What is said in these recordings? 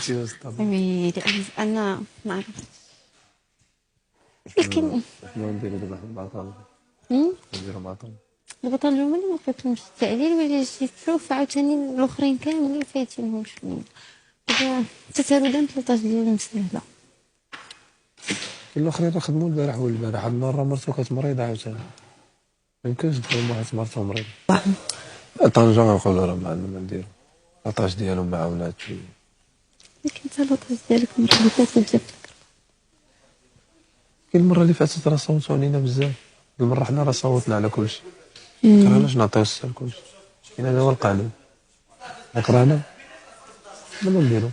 انت وسط انا ما عرفت لكن شنو نديرو دابا مع طالب مم؟ نديرو مع طالب دابا طالعوا اللي ما فاتهمش التعليل ولا جيت تشوف عاوتاني الاخرين كاملين فايتينهمش دابا التسالودان 13 ديالهم سهله. الاخرين راه خدموا البارح والبارح، هاد المره مرتو كانت مريضه عاوتاني ميمكنش تقول واحد مرتو مريضه. طنجة غنقولو راه ما نديرو لاطاج ديالهم مع ولاد شويه. لكن انت لاطاج ديالك المره اللي فاتت جاب لك. كاين المره اللي فاتت راه صوتوا علينا بزاف، المره حنا راه صوتنا على كلشي، كرهناش نعطيو السر لكلشي، كاين هذا هو القانون، كرهنا ما نديرو.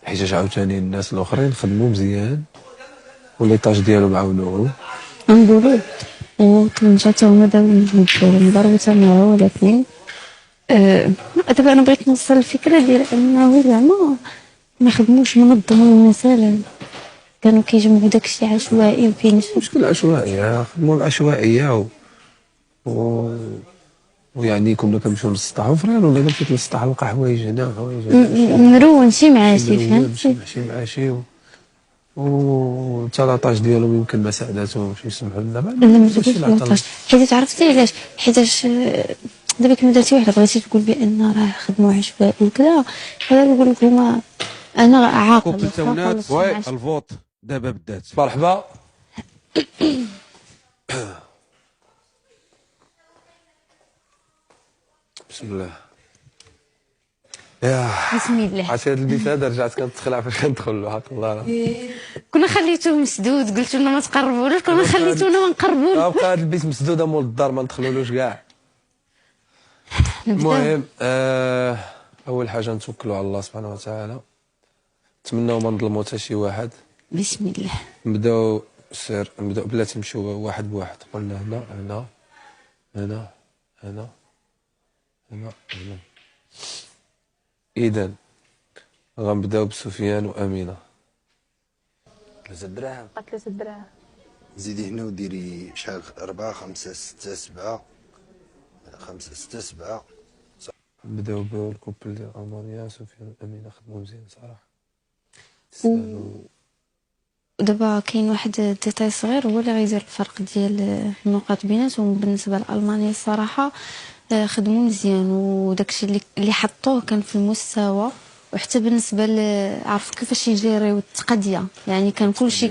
حيت عاوتاني الناس الاخرين خدموا مزيان وليطاج ديالهم عاونوه. نقولوا وطنجة تا هما داو نضربوا تما، ولكن دابا انا بغيت نوصل الفكره ديال انه زعما ما خدموش منظمين مثلا، كانوا كيجمعوا داكشي عشوائي وكاينش مشكل عشوائية، خدموا بعشوائية و... ويعني كنا كنمشيو للسطح وفرير، ولا مشيت للسطح نلقى حوايج هنا حوايج هنا مرون شي مع شي فهمتي. ماشي مع شي و تا لاطاج ديالهم يمكن ما ساعداتهمش يسمحوا لنا لا ما تقولش 13 حيت عرفتي علاش، حيتاش دابا كما درتي وحده بغيتي تقول بان راه خدموا عشوائي وكذا، هذا نقول لك هما انا عاقل كوبل تاونات وي الفوت دابا بدات. مرحبا. بسم الله. بسم الله. عرفتي هاد البيت هذا رجعت كنتخلع فاش كندخل له، حق الله راه كنا خليتوه مسدود، قلتوا لنا ما تقربولوش، كنا خليتونا ما نقربولوش. بقى هاد البيت مسدود مول الدار ما ندخلولوش كاع. المهم اول حاجه نتوكلوا على الله سبحانه وتعالى، نتمناو ما نظلموا حتى شي واحد. بسم الله. نبداو بلا تمشيو واحد بواحد، قلنا هنا هنا هنا هنا هنا هنا. اذا غنبداو بسفيان وامينه. 3 دراهم. 3 دراهم. زيدي هنا وديري شحال 4 5 6 7 5 6 7. نبداو بالكوبل ديال المانيا، سفيان وامينه خدموا مزيان صراحه. ودابا كاين واحد ديتاي صغير هو اللي غيدير الفرق ديال النقاط بيناتهم. بالنسبه لالمانيا الصراحه خدموا مزيان، وداكشي اللي حطوه كان في المستوى، وحتى بالنسبه عرفوا كيفاش يجيريو التقضيه، يعني كان كلشي